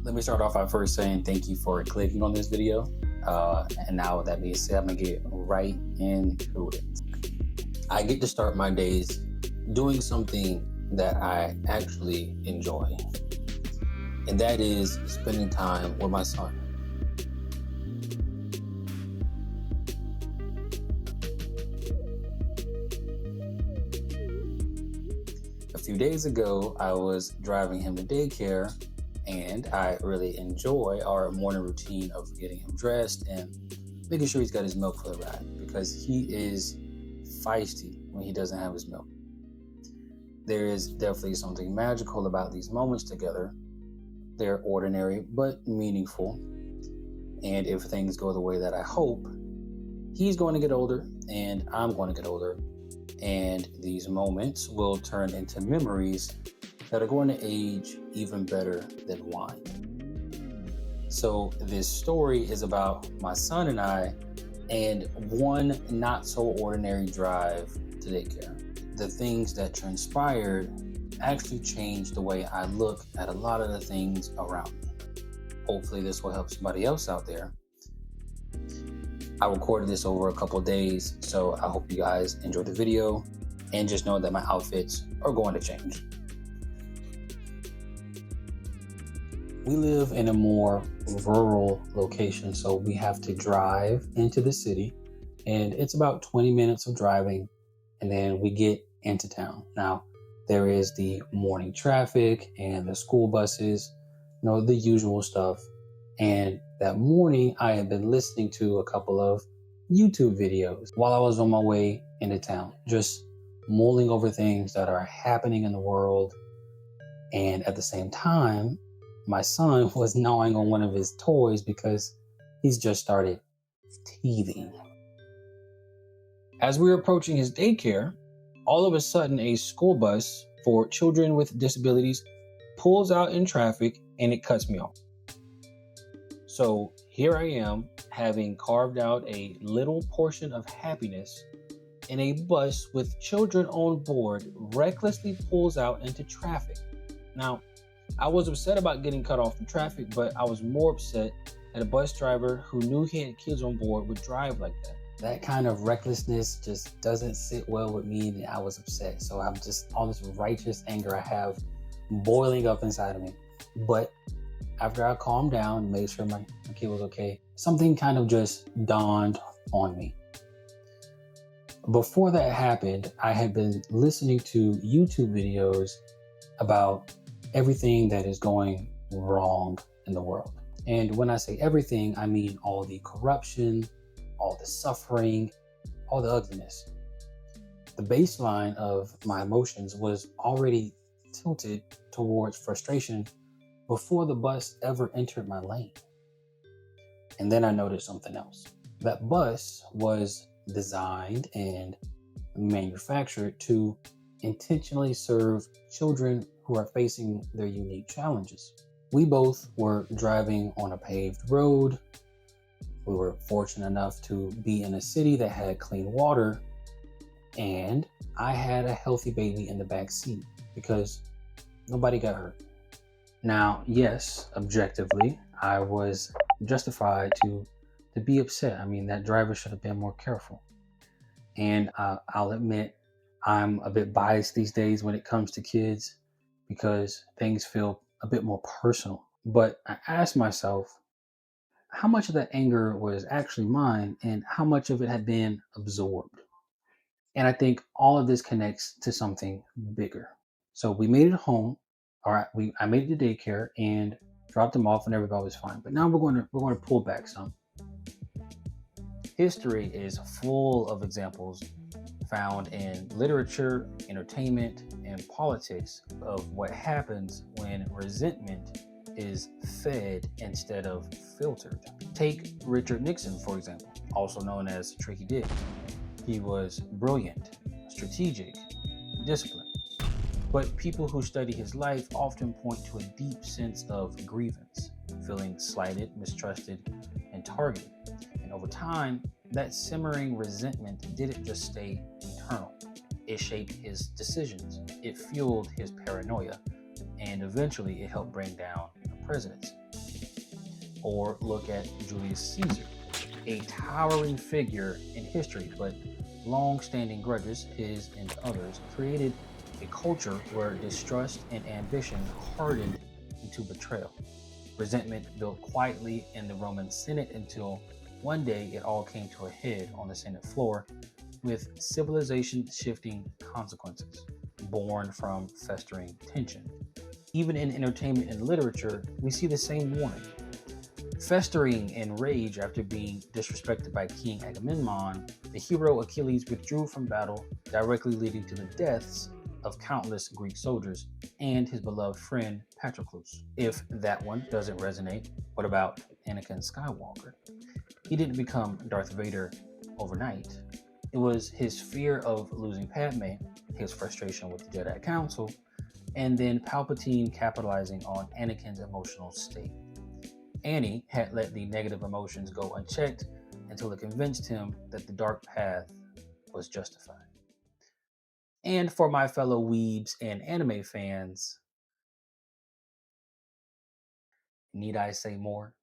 Let me start off by first saying thank you for clicking on this video. And now with that being said, I'm gonna get right into it. I get to start my days doing something that I actually enjoy, and that is spending time with my son. A few days ago, I was driving him to daycare, and I really enjoy our morning routine of getting him dressed and making sure he's got his milk for the ride, because he is feisty when he doesn't have his milk. There is definitely something magical about these moments together. They're ordinary but meaningful, and if things go the way that I hope, he's going to get older and I'm going to get older, and these moments will turn into memories that are going to age even better than wine. So this story is about my son and I, and one not so ordinary drive to daycare. The things that transpired actually changed the way I look at a lot of the things around me. Hopefully this will help somebody else out there. I recorded this over a couple days, so I hope you guys enjoyed the video, and just know that my outfits are going to change. We live in a more rural location, so we have to drive into the city, and it's about 20 minutes of driving, and then we get into town. Now, there is the morning traffic and the school buses, the usual stuff. And that morning, I had been listening to a couple of YouTube videos while I was on my way into town, just mulling over things that are happening in the world. And at the same time, my son was gnawing on one of his toys because he's just started teething. As we were approaching his daycare, all of a sudden a school bus for children with disabilities pulls out in traffic and it cuts me off. So here I am, having carved out a little portion of happiness, and a bus with children on board recklessly pulls out into traffic. Now, I was upset about getting cut off from traffic, but I was more upset that a bus driver who knew he had kids on board would drive like that. That kind of recklessness just doesn't sit well with me, and I was upset. So I'm just, all this righteous anger I have boiling up inside of me. But after I calmed down and made sure my kid was okay, something kind of just dawned on me. Before that happened, I had been listening to YouTube videos about everything that is going wrong in the world. And when I say everything, I mean all the corruption, all the suffering, all the ugliness. The baseline of my emotions was already tilted towards frustration before the bus ever entered my lane. And then I noticed something else. That bus was designed and manufactured to intentionally serve children who are facing their unique challenges. We both were driving on a paved road. We were fortunate enough to be in a city that had clean water, and I had a healthy baby in the back seat because nobody got hurt. Now, yes, objectively, I was justified to be upset. I mean, that driver should have been more careful. And I'll admit, I'm a bit biased these days when it comes to kids because things feel a bit more personal. But I asked myself, how much of that anger was actually mine and how much of it had been absorbed? And I think all of this connects to something bigger. So we made it home. All right, I made it to daycare and dropped him off and everybody was fine. But now we're going to pull back some. History is full of examples found in literature, entertainment, and politics of what happens when resentment is fed instead of filtered. Take Richard Nixon, for example, also known as Tricky Dick. He was brilliant, strategic, disciplined. But people who study his life often point to a deep sense of grievance, feeling slighted, mistrusted, and targeted. And over time, that simmering resentment didn't just stay internal. It shaped his decisions, it fueled his paranoia, and eventually it helped bring down the presidency. Or look at Julius Caesar, a towering figure in history, but long-standing grudges, his and others, created a culture where distrust and ambition hardened into betrayal. Resentment built quietly in the Roman Senate until one day it all came to a head on the Senate floor with civilization shifting consequences born from festering tension. Even in entertainment and literature, we see the same warning. Festering in rage after being disrespected by King Agamemnon, the hero Achilles withdrew from battle, directly leading to the deaths of countless Greek soldiers and his beloved friend Patroclus. If that one doesn't resonate, what about Anakin Skywalker? He didn't become Darth Vader overnight. It was his fear of losing Padme, his frustration with the Jedi Council, and then Palpatine capitalizing on Anakin's emotional state. Annie had let the negative emotions go unchecked until it convinced him that the dark path was justified. And for my fellow weebs and anime fans, need I say more?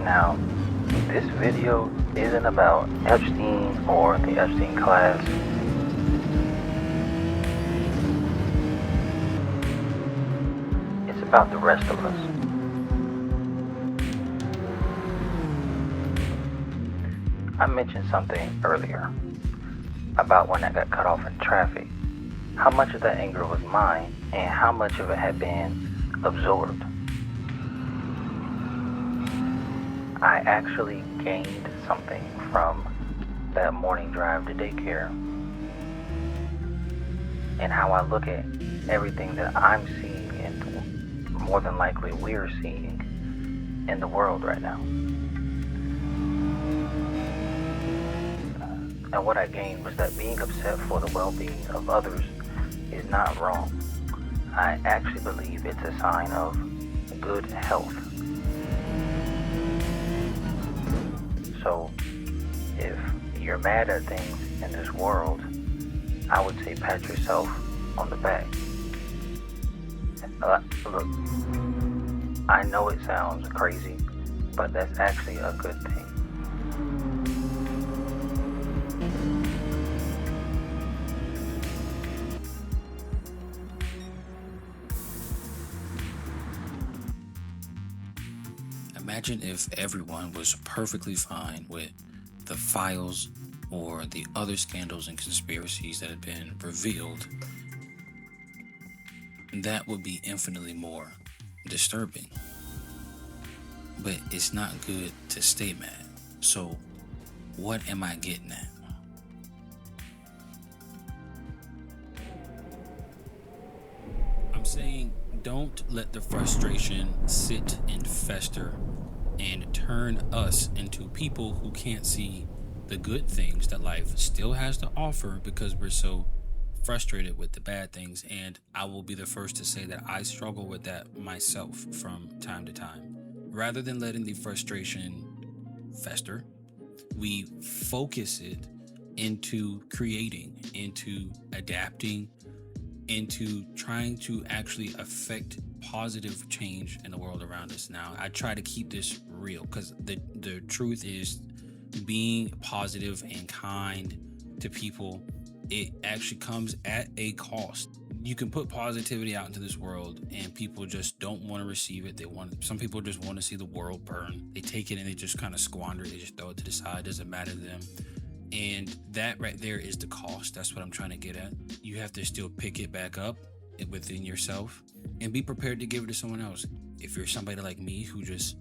Now, this video isn't about Epstein or the Epstein class. It's about the rest of us. I mentioned something earlier about when I got cut off in traffic. How much of that anger was mine and how much of it had been absorbed. I actually gained something from that morning drive to daycare and how I look at everything that I'm seeing and more than likely we're seeing in the world right now. And what I gained was that being upset for the well-being of others is not wrong. I actually believe it's a sign of good health. So, if you're mad at things in this world, I would say pat yourself on the back. Look, I know it sounds crazy, but that's actually a good thing. Imagine if everyone was perfectly fine with the files or the other scandals and conspiracies that have been revealed. That would be infinitely more disturbing. But it's not good to stay mad. So, what am I getting at? I'm saying don't let the frustration sit and fester and turn us into people who can't see the good things that life still has to offer because we're so frustrated with the bad things. And I will be the first to say that I struggle with that myself from time to time. Rather than letting the frustration fester, we focus it into creating, into adapting, into trying to actually affect positive change in the world around us. Now, I try to keep this real because the truth is being positive and kind to people, it actually comes at a cost. You can put positivity out into this world and people just don't want to receive it. Some people just want to see the world burn. They take it and they just kind of squander it. They just throw it to the side. It doesn't matter to them. And that right there is the cost. That's what I'm trying to get at. You have to still pick it back up within yourself and be prepared to give it to someone else. If you're somebody like me who just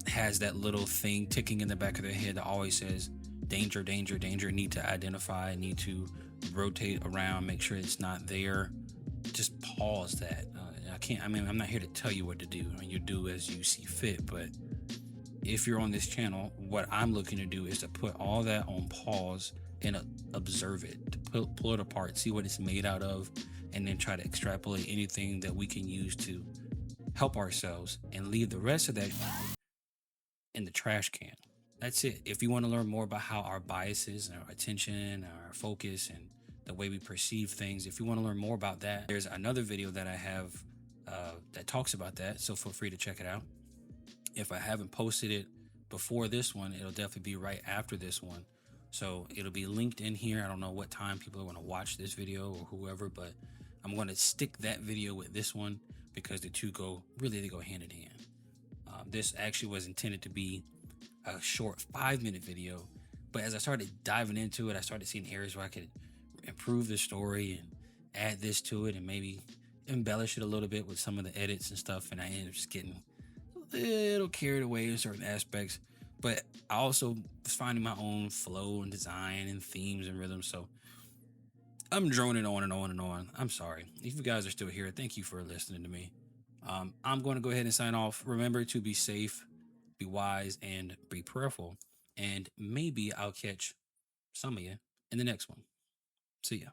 has that little thing ticking in the back of their head that always says danger, danger, danger, need to identify, need to rotate around, make sure it's not there, just pause that. I'm not here to tell you what to do. I mean, you do as you see fit, but if you're on this channel, what I'm looking to do is to put all that on pause and observe it, to pull it apart, see what it's made out of, and then try to extrapolate anything that we can use to help ourselves and leave the rest of that in the trash can. That's it. If you want to learn more about how our biases and our attention, our focus, and the way we perceive things, if you want to learn more about that, there's another video that I have that talks about that, so feel free to check it out. If I haven't posted it before this one, it'll definitely be right after this one. So it'll be linked in here. I don't know what time people are going to watch this video or whoever, but I'm going to stick that video with this one because the two they go hand in hand. This actually was intended to be a short 5-minute video, but as I started diving into it, I started seeing areas where I could improve the story and add this to it and maybe embellish it a little bit with some of the edits and stuff. And I ended up just getting a little carried away in certain aspects, but I also was finding my own flow and design and themes and rhythms. So I'm droning on and on and on. I'm sorry. If you guys are still here, thank you for listening to me. I'm going to go ahead and sign off. Remember to be safe, be wise, and be prayerful. And maybe I'll catch some of you in the next one. See ya.